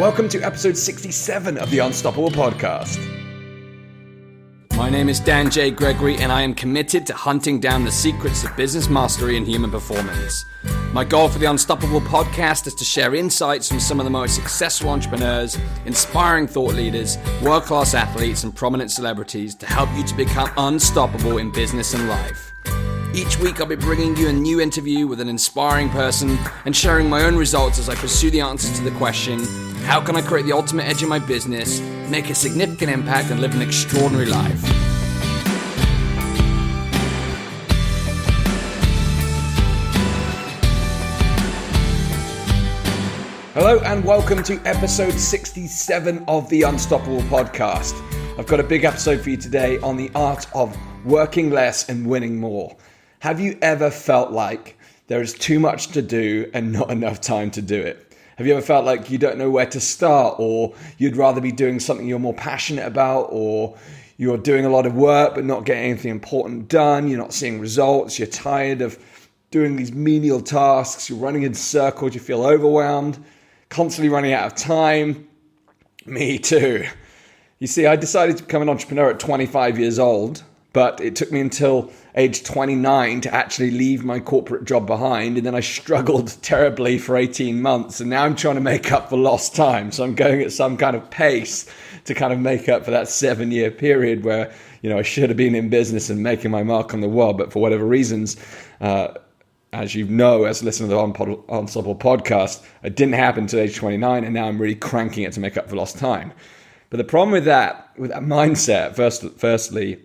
Welcome to episode 67 of the Unstoppable Podcast. My name is Dan J. Gregory, and I am committed to hunting down the secrets of business mastery and human performance. My goal for the Unstoppable Podcast is to share insights from some of the most successful entrepreneurs, inspiring thought leaders, world-class athletes, and prominent celebrities to help you to become unstoppable in business and life. Each week I'll be bringing you a new interview with an inspiring person and sharing my own results as I pursue the answers to the question, how can I create the ultimate edge in my business, make a significant impact, and live an extraordinary life? Hello and welcome to episode 67 of the Unstoppable Podcast. I've got a big episode for you today on the art of working less and winning more. Have you ever felt like there is too much to do and not enough time to do it? Have you ever felt like you don't know where to start, or you'd rather be doing something you're more passionate about, or you're doing a lot of work but not getting anything important done, you're not seeing results, you're tired of doing these menial tasks, you're running in circles, you feel overwhelmed, constantly running out of time? Me too. You see, I decided to become an entrepreneur at 25 years old, but it took me until age 29 to actually leave my corporate job behind, and then I struggled terribly for 18 months, and now I'm trying to make up for lost time. So I'm going at some kind of pace to kind of make up for that 7-year period where, I should have been in business and making my mark on the world, but for whatever reasons, as you know, as listening to the Unstoppable Podcast, it didn't happen until age 29, and now I'm really cranking it to make up for lost time. But the problem with that mindset, firstly,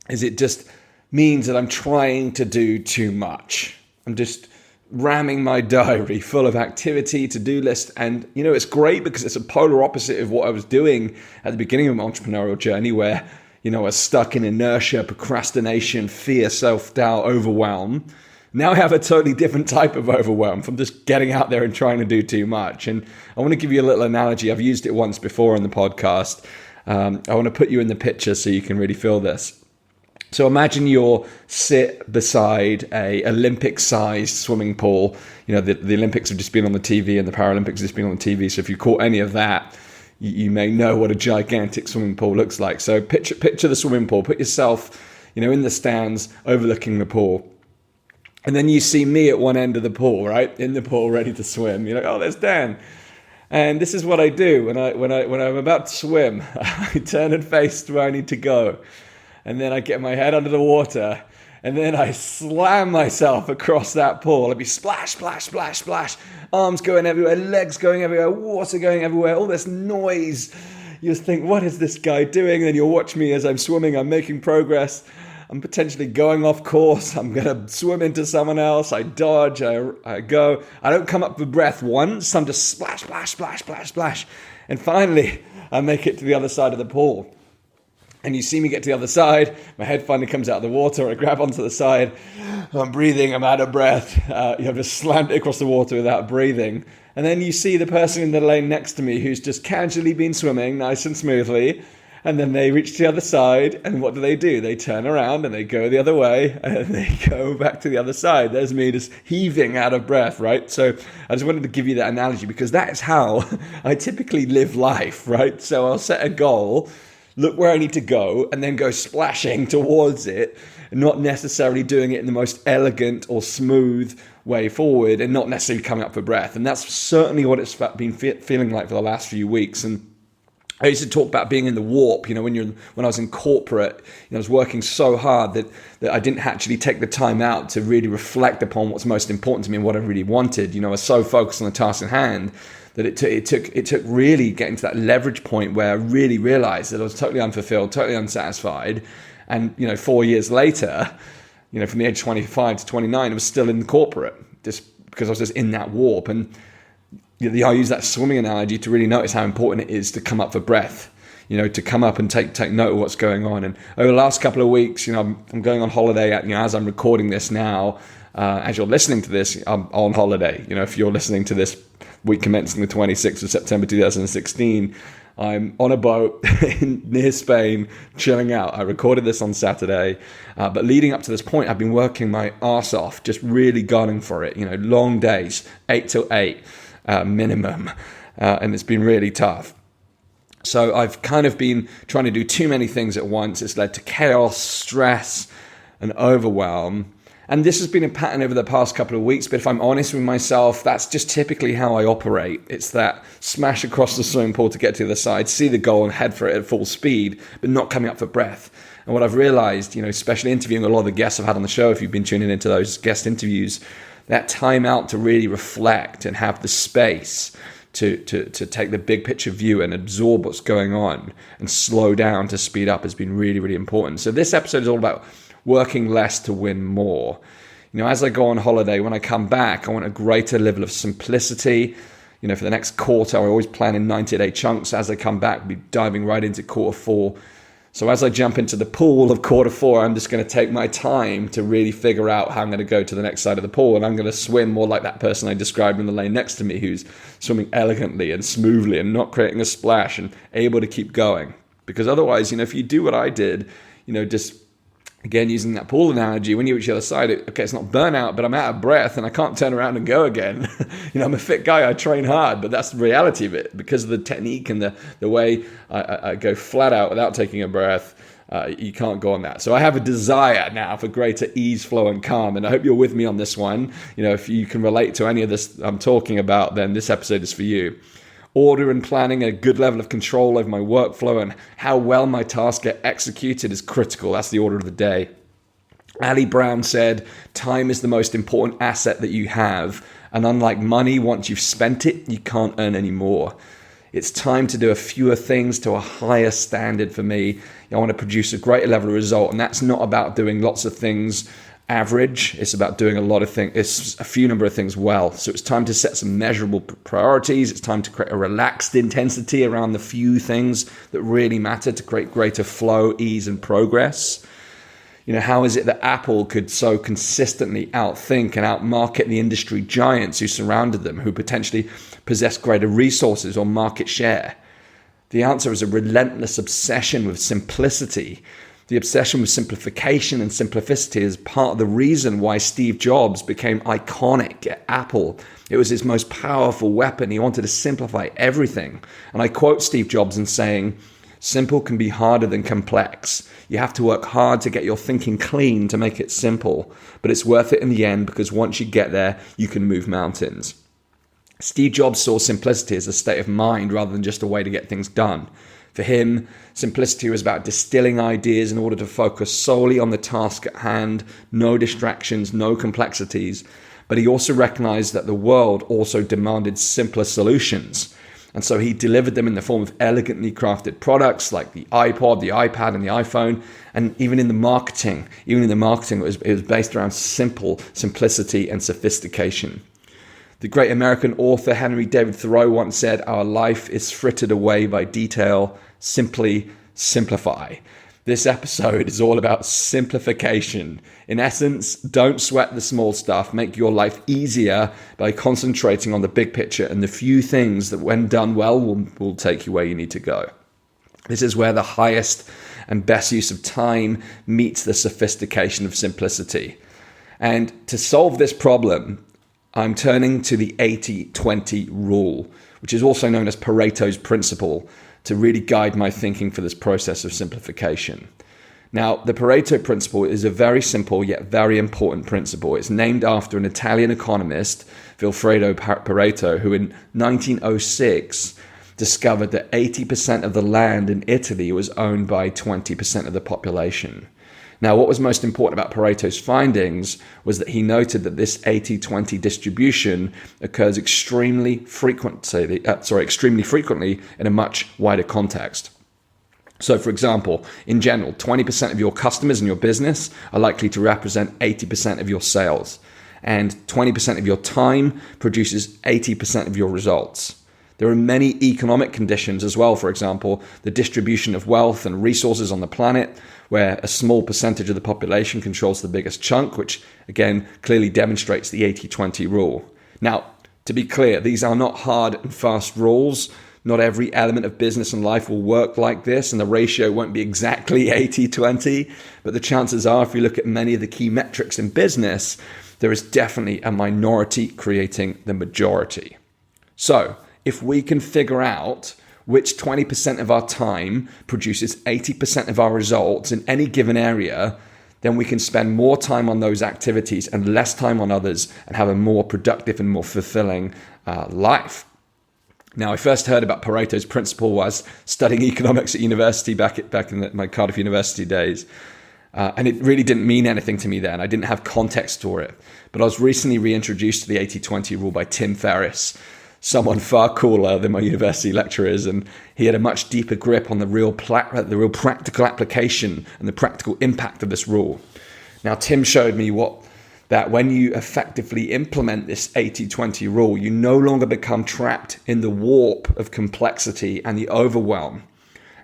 is it just means that I'm trying to do too much. I'm just ramming my diary full of activity, to-do list. And, it's great because it's a polar opposite of what I was doing at the beginning of my entrepreneurial journey where, I was stuck in inertia, procrastination, fear, self-doubt, overwhelm. Now I have a totally different type of overwhelm from just getting out there and trying to do too much. And I want to give you a little analogy. I've used it once before on the podcast. I want to put you in the picture so you can really feel this. So imagine you're sit beside a Olympic-sized swimming pool. The Olympics have just been on the TV and the Paralympics have just been on the TV. So if you caught any of that, you may know what a gigantic swimming pool looks like. So picture the swimming pool. Put yourself, in the stands overlooking the pool. And then you see me at one end of the pool, right? In the pool, ready to swim. You're like, oh, there's Dan. And this is what I do when I'm about to swim. I turn and face to where I need to go. And then I get my head under the water, and then I slam myself across that pool. I'd be splash, splash, splash, splash. Arms going everywhere, legs going everywhere, water going everywhere, all this noise. You just think, what is this guy doing? And then you'll watch me as I'm swimming, I'm making progress. I'm potentially going off course. I'm going to swim into someone else. I dodge, I go. I don't come up for breath once. I'm just splash, splash, splash, splash, splash. And finally, I make it to the other side of the pool. And you see me get to the other side, my head finally comes out of the water, I grab onto the side, I'm breathing, I'm out of breath, I've just slammed it across the water without breathing. And then you see the person in the lane next to me who's just casually been swimming nice and smoothly, and then they reach the other side, and what do? They turn around and they go the other way, and they go back to the other side. There's me just heaving out of breath, right? So I just wanted to give you that analogy because that is how I typically live life, right? So I'll set a goal, look where I need to go, and then go splashing towards it, and not necessarily doing it in the most elegant or smooth way forward, and not necessarily coming up for breath. And that's certainly what it's been feeling like for the last few weeks. And I used to talk about being in the warp, when I was in corporate, I was working so hard that I didn't actually take the time out to really reflect upon what's most important to me and what I really wanted. I was so focused on the task at hand that it took really getting to that leverage point where I really realized that I was totally unfulfilled, totally unsatisfied. And, 4 years later, from the age 25 to 29, I was still in the corporate just because I was just in that warp. And I use that swimming analogy to really notice how important it is to come up for breath, to come up and take note of what's going on. And over the last couple of weeks, I'm going on holiday as I'm recording this now. As you're listening to this, I'm on holiday. If you're listening to this week commencing the 26th of September 2016, I'm on a boat near Spain, chilling out. I recorded this on Saturday, but leading up to this point, I've been working my arse off, just really gunning for it. Long days, 8 till 8. minimum. And it's been really tough. So I've kind of been trying to do too many things at once. It's led to chaos, stress, and overwhelm. And this has been a pattern over the past couple of weeks, but if I'm honest with myself, that's just typically how I operate. It's that smash across the swimming pool to get to the other side, see the goal and head for it at full speed, but not coming up for breath. And what I've realized, especially interviewing a lot of the guests I've had on the show, if you've been tuning into those guest interviews, that time out to really reflect and have the space to take the big picture view and absorb what's going on and slow down to speed up has been really, really important. So this episode is all about working less to win more. As I go on holiday, when I come back, I want a greater level of simplicity. For the next quarter, I always plan in 90-day chunks. As I come back, I'll be diving right into quarter 4. So as I jump into the pool of quarter 4, I'm just going to take my time to really figure out how I'm going to go to the next side of the pool. And I'm going to swim more like that person I described in the lane next to me, who's swimming elegantly and smoothly and not creating a splash and able to keep going. Because otherwise, if you do what I did, just again, using that pool analogy, when you reach the other side, it's not burnout, but I'm out of breath and I can't turn around and go again. I'm a fit guy, I train hard, but that's the reality of it. Because of the technique and the way I go flat out without taking a breath, you can't go on that. So I have a desire now for greater ease, flow, and calm. And I hope you're with me on this one. If you can relate to any of this I'm talking about, then this episode is for you. Order and planning, a good level of control over my workflow and how well my tasks get executed is critical. That's the order of the day. Ali Brown said, time is the most important asset that you have. And unlike money, once you've spent it, you can't earn any more. It's time to do a fewer things to a higher standard for me. I want to produce a greater level of result. And that's not about doing lots of things average. It's about doing a lot of things. It's a few number of things well. So it's time to set some measurable priorities. It's time to create a relaxed intensity around the few things that really matter to create greater flow, ease, and progress. How is it that Apple could so consistently outthink and outmarket the industry giants who surrounded them, who potentially possess greater resources or market share? The answer is a relentless obsession with simplicity. The obsession with simplification and simplicity is part of the reason why Steve Jobs became iconic at Apple. It was his most powerful weapon. He wanted to simplify everything. And I quote Steve Jobs in saying, "Simple can be harder than complex. You have to work hard to get your thinking clean to make it simple. But it's worth it in the end because once you get there, you can move mountains." Steve Jobs saw simplicity as a state of mind rather than just a way to get things done. For him, simplicity was about distilling ideas in order to focus solely on the task at hand, no distractions, no complexities. But he also recognized that the world also demanded simpler solutions. And so he delivered them in the form of elegantly crafted products like the iPod, the iPad, and the iPhone. And even in the marketing, it was based around simplicity and sophistication. The great American author Henry David Thoreau once said, "Our life is frittered away by detail. Simply simplify." This episode is all about simplification. In essence, don't sweat the small stuff. Make your life easier by concentrating on the big picture and the few things that, when done well, will take you where you need to go. This is where the highest and best use of time meets the sophistication of simplicity. And to solve this problem, I'm turning to the 80-20 rule, which is also known as Pareto's principle, to really guide my thinking for this process of simplification. Now, the Pareto principle is a very simple yet very important principle. It's named after an Italian economist, Vilfredo Pareto, who in 1906 discovered that 80% of the land in Italy was owned by 20% of the population. Now, what was most important about Pareto's findings was that he noted that this 80-20 distribution occurs extremely frequently in a much wider context. So, for example, in general, 20% of your customers in your business are likely to represent 80% of your sales, and 20% of your time produces 80% of your results. There are many economic conditions as well, for example, the distribution of wealth and resources on the planet, where a small percentage of the population controls the biggest chunk, which again clearly demonstrates the 80-20 rule. Now, to be clear, these are not hard and fast rules. Not every element of business and life will work like this, and the ratio won't be exactly 80-20, but the chances are, if you look at many of the key metrics in business, there is definitely a minority creating the majority. So if we can figure out which 20% of our time produces 80% of our results in any given area, then we can spend more time on those activities and less time on others and have a more productive and more fulfilling life. Now, I first heard about Pareto's principle while studying economics at university back in my Cardiff University days. And it really didn't mean anything to me then. I didn't have context for it. But I was recently reintroduced to the 80-20 rule by Tim Ferriss, someone far cooler than my university lecturers, and he had a much deeper grip on the real practical application and the practical impact of this rule. Now, Tim showed me that when you effectively implement this 80-20 rule, you no longer become trapped in the warp of complexity and the overwhelm,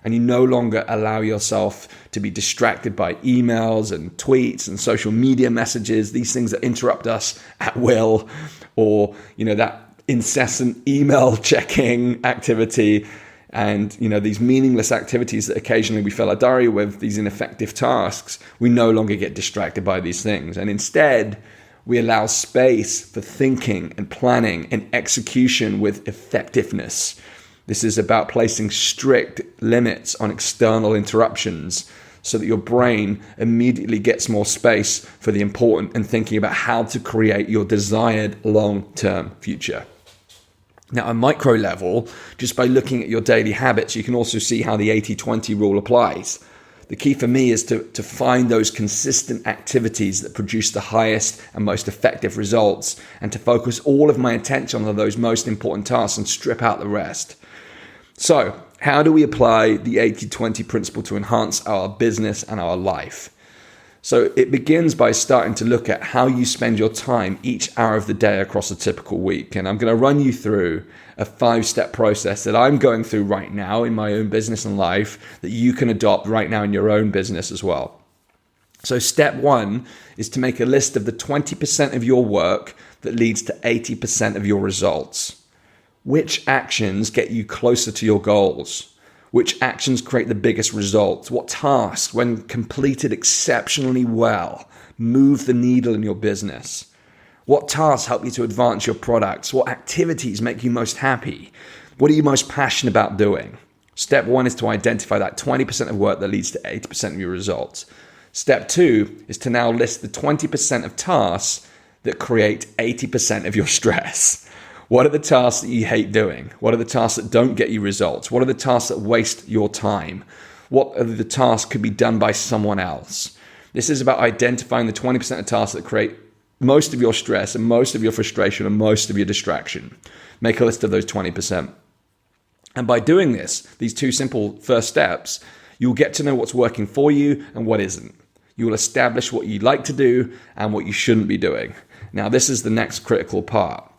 and you no longer allow yourself to be distracted by emails and tweets and social media messages, these things that interrupt us at will, or that incessant email checking activity, and these meaningless activities that occasionally we fill our diary with, these ineffective tasks. We no longer get distracted by these things, and instead we allow space for thinking and planning and execution with effectiveness. This is about placing strict limits on external interruptions so that your brain immediately gets more space for the important and thinking about how to create your desired long-term future. Now, at micro level, just by looking at your daily habits, you can also see how the 80-20 rule applies. The key for me is to find those consistent activities that produce the highest and most effective results, and to focus all of my attention on those most important tasks and strip out the rest. So, how do we apply the 80-20 principle to enhance our business and our life? So it begins by starting to look at how you spend your time each hour of the day across a typical week. And I'm going to run you through a 5-step process that I'm going through right now in my own business and life that you can adopt right now in your own business as well. So step 1 is to make a list of the 20% of your work that leads to 80% of your results. Which actions get you closer to your goals? Which actions create the biggest results? What tasks, when completed exceptionally well, move the needle in your business? What tasks help you to advance your products? What activities make you most happy? What are you most passionate about doing? Step 1 is to identify that 20% of work that leads to 80% of your results. Step 2 is to now list the 20% of tasks that create 80% of your stress. What are the tasks that you hate doing? What are the tasks that don't get you results? What are the tasks that waste your time? What are the tasks that could be done by someone else? This is about identifying the 20% of tasks that create most of your stress and most of your frustration and most of your distraction. Make a list of those 20%. And by doing this, these 2 simple first steps, you'll get to know what's working for you and what isn't. You will establish what you like to do and what you shouldn't be doing. Now, this is the next critical part.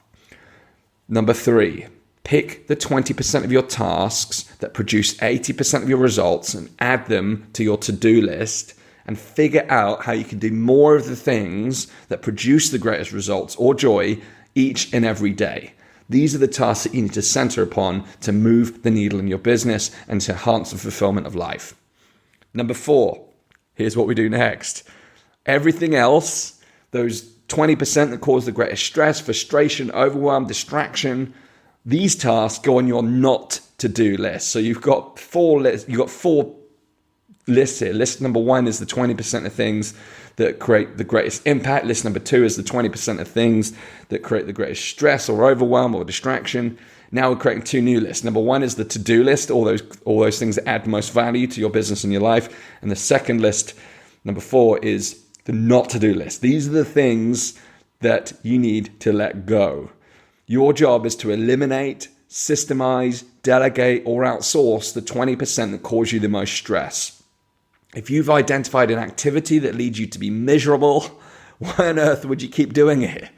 Number 3, pick the 20% of your tasks that produce 80% of your results and add them to your to-do list, and figure out how you can do more of the things that produce the greatest results or joy each and every day. These are the tasks that you need to center upon to move the needle in your business and to enhance the fulfillment of life. Number 4, here's what we do next. Everything else, those 20% that cause the greatest stress, frustration, overwhelm, distraction, these tasks go on your not to-do list. So you've got 4 lists. You've got 4 lists here. List number 1 is the 20% of things that create the greatest impact. List number 2 is the 20% of things that create the greatest stress or overwhelm or distraction. Now we're creating 2 new lists. Number 1 is the to-do list, all those things that add the most value to your business and your life. And the second list, number 4, is the not to-do list. These are the things that you need to let go. Your job is to eliminate, systemize, delegate, or outsource the 20% that cause you the most stress. If you've identified an activity that leads you to be miserable, why on earth would you keep doing it?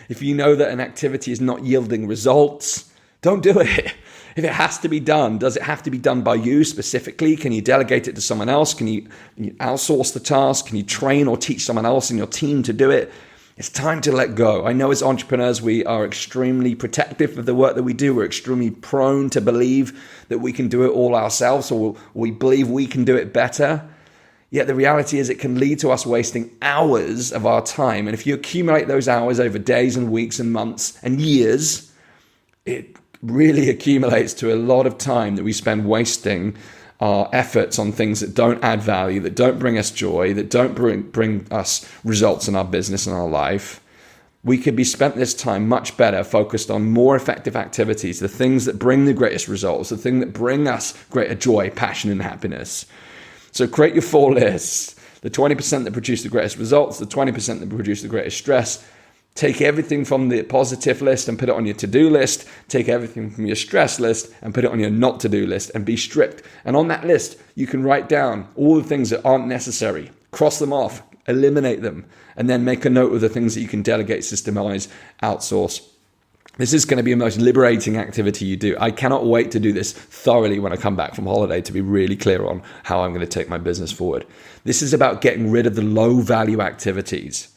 If you know that an activity is not yielding results, don't do it. If it has to be done, does it have to be done by you specifically? Can you delegate it to someone else? Can you outsource the task? Can you train or teach someone else in your team to do it? It's time to let go. I know as entrepreneurs, we are extremely protective of the work that we do. We're extremely prone to believe that we can do it all ourselves, or we believe we can do it better. Yet the reality is it can lead to us wasting hours of our time. And if you accumulate those hours over days and weeks and months and years, it really accumulates to a lot of time that we spend wasting our efforts on things that don't add value, that don't bring us joy, that don't bring us results in our business and our life. We could be spent this time much better focused on more effective activities, the things that bring the greatest results, the thing that bring us greater joy, passion, and happiness. So create your 4 lists. The 20% that produce the greatest results, the 20% that produce the greatest stress. Take everything from the positive list and put it on your to-do list. Take everything from your stress list and put it on your not to-do list, and be strict. And on that list, you can write down all the things that aren't necessary. Cross them off, eliminate them, and then make a note of the things that you can delegate, systemize, outsource. This is going to be the most liberating activity you do. I cannot wait to do this thoroughly when I come back from holiday, to be really clear on how I'm going to take my business forward. This is about getting rid of the low-value activities.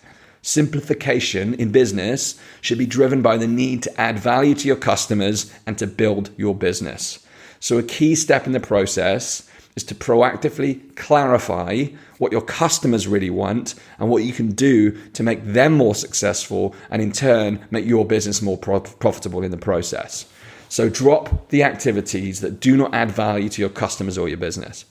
Simplification in business should be driven by the need to add value to your customers and to build your business. So a key step in the process is to proactively clarify what your customers really want and what you can do to make them more successful, and in turn make your business more profitable in the process. So drop the activities that do not add value to your customers or your business.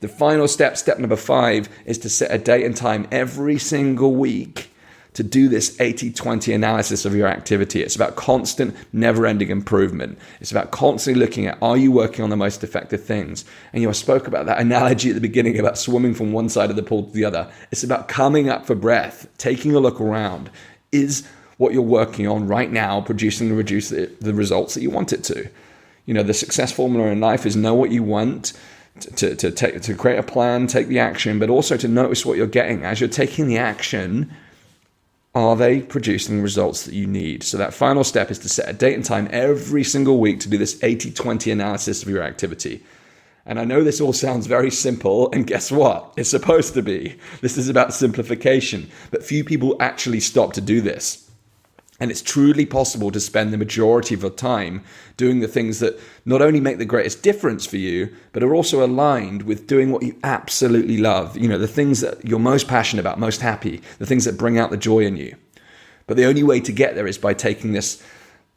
The final step, step number 5, is to set a date and time every single week to do this 80-20 analysis of your activity. It's about constant, never-ending improvement. It's about constantly looking at, are you working on the most effective things? And I spoke about that analogy at the beginning about swimming from one side of the pool to the other. It's about coming up for breath, taking a look around. Is what you're working on right now producing the results that you want it to? The success formula in life is know what you want, to create a plan, take the action, but also to notice what you're getting. As you're taking the action, are they producing the results that you need? So that final step is to set a date and time every single week to do this 80-20 analysis of your activity. And I know this all sounds very simple, and guess what? It's supposed to be. This is about simplification, but few people actually stop to do this. And it's truly possible to spend the majority of your time doing the things that not only make the greatest difference for you, but are also aligned with doing what you absolutely love. The things that you're most passionate about, most happy, the things that bring out the joy in you. But the only way to get there is by taking this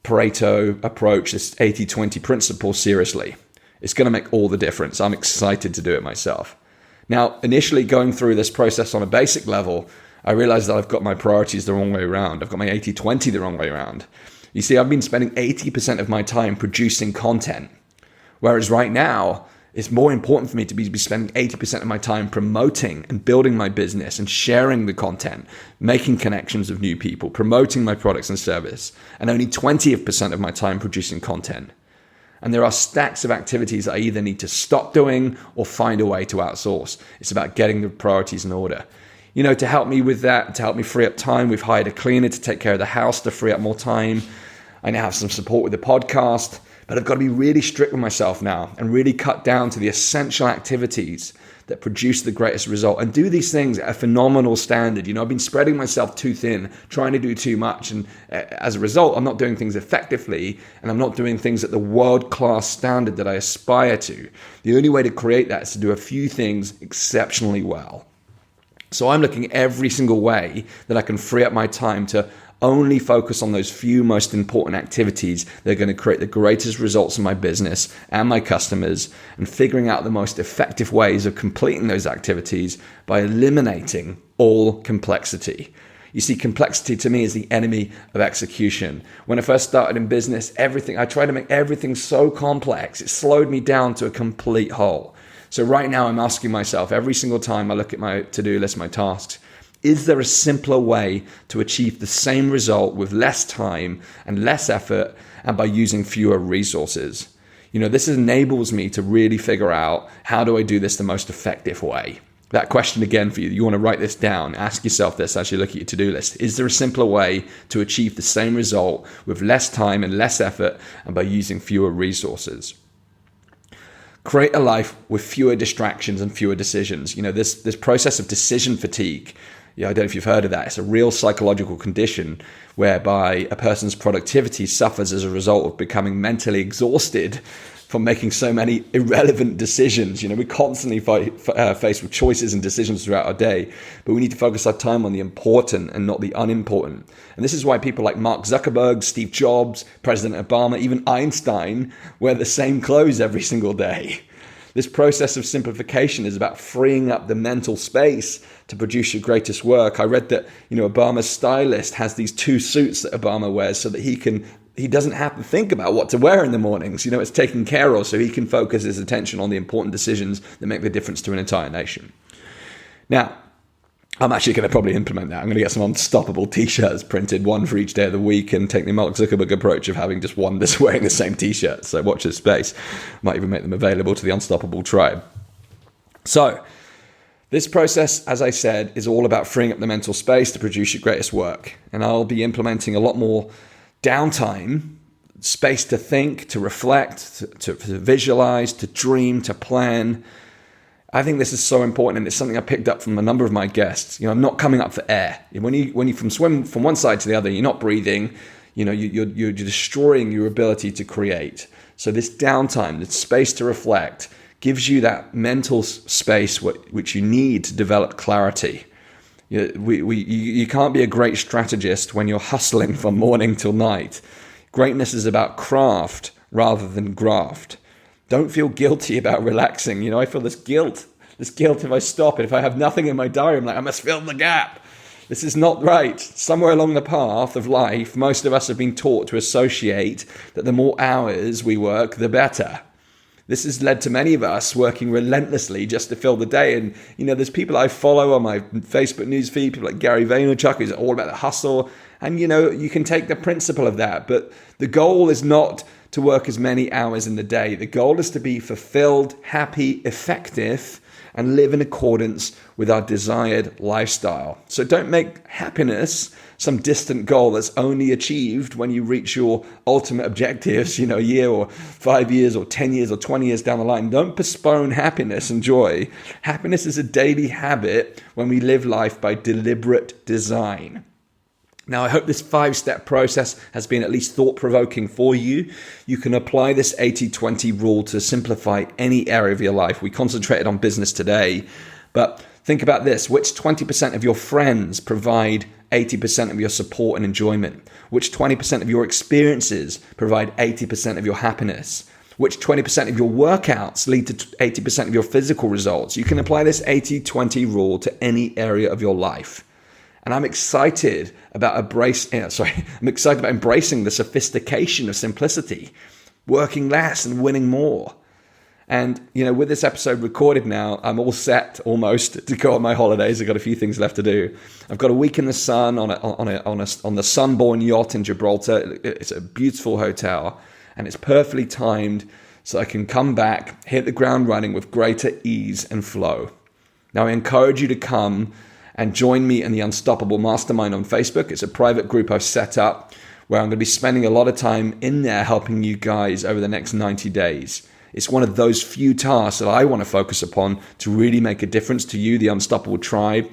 Pareto approach, this 80-20 principle seriously. It's going to make all the difference. I'm excited to do it myself. Now, initially going through this process on a basic level, I realized that I've got my priorities the wrong way around. I've got my 80-20 the wrong way around. You see, I've been spending 80% of my time producing content, whereas right now, it's more important for me to be spending 80% of my time promoting and building my business and sharing the content, making connections with new people, promoting my products and service, and only 20% of my time producing content. And there are stacks of activities that I either need to stop doing or find a way to outsource. It's about getting the priorities in order. To help me with that, to help me free up time, we've hired a cleaner to take care of the house to free up more time. I now have some support with the podcast, but I've got to be really strict with myself now and really cut down to the essential activities that produce the greatest result, and do these things at a phenomenal standard. I've been spreading myself too thin, trying to do too much, and as a result, I'm not doing things effectively, and I'm not doing things at the world-class standard that I aspire to. The only way to create that is to do a few things exceptionally well. So I'm looking at every single way that I can free up my time to only focus on those few most important activities that are going to create the greatest results in my business and my customers, and figuring out the most effective ways of completing those activities by eliminating all complexity. You see, complexity to me is the enemy of execution. When I first started in business, I tried to make everything so complex, it slowed me down to a complete halt. So right now I'm asking myself every single time I look at my to-do list, my tasks, is there a simpler way to achieve the same result with less time and less effort and by using fewer resources? This enables me to really figure out, how do I do this the most effective way? That question again for you. You want to write this down. Ask yourself this as you look at your to-do list. Is there a simpler way to achieve the same result with less time and less effort and by using fewer resources? Create a life with fewer distractions and fewer decisions. This process of decision fatigue, I don't know if you've heard of that. It's a real psychological condition whereby a person's productivity suffers as a result of becoming mentally exhausted from making so many irrelevant decisions. We're constantly faced with choices and decisions throughout our day, but we need to focus our time on the important and not the unimportant. And this is why people like Mark Zuckerberg, Steve Jobs, President Obama, even Einstein wear the same clothes every single day. This process of simplification is about freeing up the mental space to produce your greatest work. I read that, Obama's stylist has these 2 suits that Obama wears so that he doesn't have to think about what to wear in the mornings. It's taken care of so he can focus his attention on the important decisions that make the difference to an entire nation. Now, I'm actually going to probably implement that. I'm going to get some unstoppable t-shirts printed, one for each day of the week, and take the Mark Zuckerberg approach of having just one that's wearing the same t-shirt. So watch this space. Might even make them available to the Unstoppable tribe. So this process, as I said, is all about freeing up the mental space to produce your greatest work. And I'll be implementing a lot more downtime, space to think, to reflect, to visualize, to dream, to plan. I think this is so important, and it's something I picked up from a number of my guests. I'm not coming up for air. When you swim from one side to the other, you're not breathing. You're destroying your ability to create. So this downtime, this space to reflect, gives you that mental space which you need to develop clarity. You can't be a great strategist when you're hustling from morning till night. Greatness is about craft rather than graft. Don't feel guilty about relaxing. I feel this guilt if I stop it. If I have nothing in my diary, I'm like, I must fill the gap. This is not right. Somewhere along the path of life, most of us have been taught to associate that the more hours we work, the better. This has led to many of us working relentlessly just to fill the day. And, there's people I follow on my Facebook newsfeed, people like Gary Vaynerchuk, who's all about the hustle. And, you can take the principle of that. But the goal is not to work as many hours in the day. The goal is to be fulfilled, happy, effective, and live in accordance with our desired lifestyle. So don't make happiness some distant goal that's only achieved when you reach your ultimate objectives, a year or 5 years or 10 years or 20 years down the line. Don't postpone happiness and joy. Happiness is a daily habit when we live life by deliberate design. Now, I hope this 5-step process has been at least thought-provoking for you. You can apply this 80-20 rule to simplify any area of your life. We concentrated on business today, but think about this. Which 20% of your friends provide 80% of your support and enjoyment? Which 20% of your experiences provide 80% of your happiness? Which 20% of your workouts lead to 80% of your physical results? You can apply this 80-20 rule to any area of your life. And I'm excited about embracing the sophistication of simplicity, working less and winning more. And, with this episode recorded now, I'm all set almost to go on my holidays. I've got a few things left to do. I've got a week in the sun on the Sunborn yacht in Gibraltar. It's a beautiful hotel, and it's perfectly timed so I can come back, hit the ground running with greater ease and flow. Now, I encourage you to come and join me in the Unstoppable Mastermind on Facebook. It's a private group I've set up where I'm going to be spending a lot of time in there helping you guys over the next 90 days. It's one of those few tasks that I want to focus upon to really make a difference to you, the Unstoppable Tribe.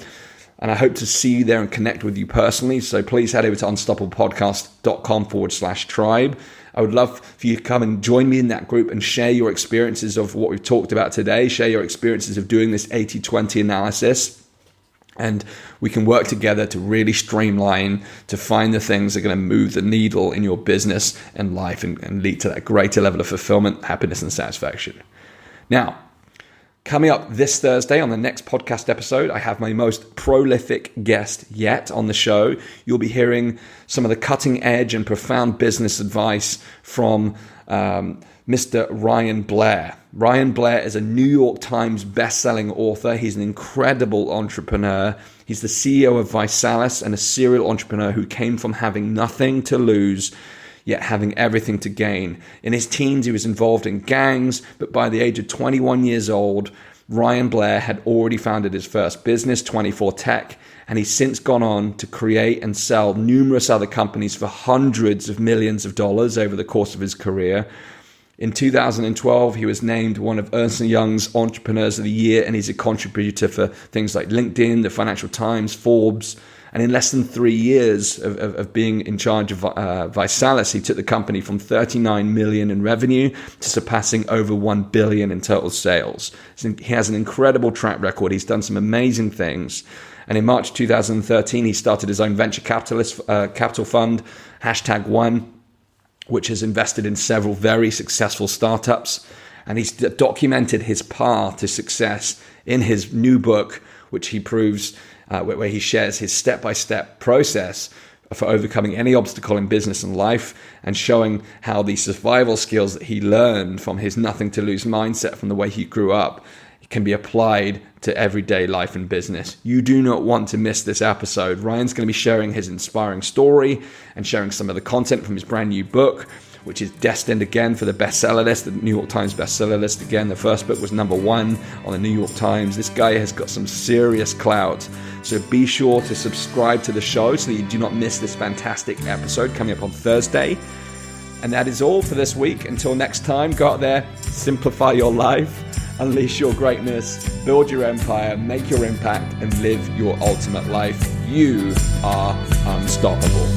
And I hope to see you there and connect with you personally. So please head over to unstoppablepodcast.com/tribe. I would love for you to come and join me in that group and share your experiences of what we've talked about today. Share your experiences of doing this 80-20 analysis. And we can work together to really streamline, to find the things that are going to move the needle in your business and life and lead to that greater level of fulfillment, happiness, and satisfaction. Now, coming up this Thursday on the next podcast episode, I have my most prolific guest yet on the show. You'll be hearing some of the cutting edge and profound business advice from Mr. Ryan Blair. Ryan Blair is a New York Times best-selling author. He's an incredible entrepreneur. He's the CEO of Visalis and a serial entrepreneur who came from having nothing to lose, yet having everything to gain. In his teens, he was involved in gangs, but by the age of 21 years old, Ryan Blair had already founded his first business, 24 Tech, and he's since gone on to create and sell numerous other companies for hundreds of millions of dollars over the course of his career. In 2012, he was named one of Ernst & Young's Entrepreneurs of the Year, and he's a contributor for things like LinkedIn, the Financial Times, Forbes, And in less than 3 years of being in charge of Visalis, he took the company from 39 million in revenue to surpassing over 1 billion in total sales. So he has an incredible track record. He's done some amazing things. And in March 2013, he started his own venture capital fund, #1, which has invested in several very successful startups. And he's documented his path to success in his new book, which he proves, where he shares his step-by-step process for overcoming any obstacle in business and life, and showing how the survival skills that he learned from his nothing-to-lose mindset from the way he grew up can be applied to everyday life and business. You do not want to miss this episode. Ryan's going to be sharing his inspiring story and sharing some of the content from his brand new book, which is destined again for the bestseller list, the New York Times bestseller list. Again, the first book was #1 on the New York Times. This guy has got some serious clout. So be sure to subscribe to the show so that you do not miss this fantastic episode coming up on Thursday. And that is all for this week. Until next time, go out there, simplify your life, unleash your greatness, build your empire, make your impact, and live your ultimate life. You are unstoppable.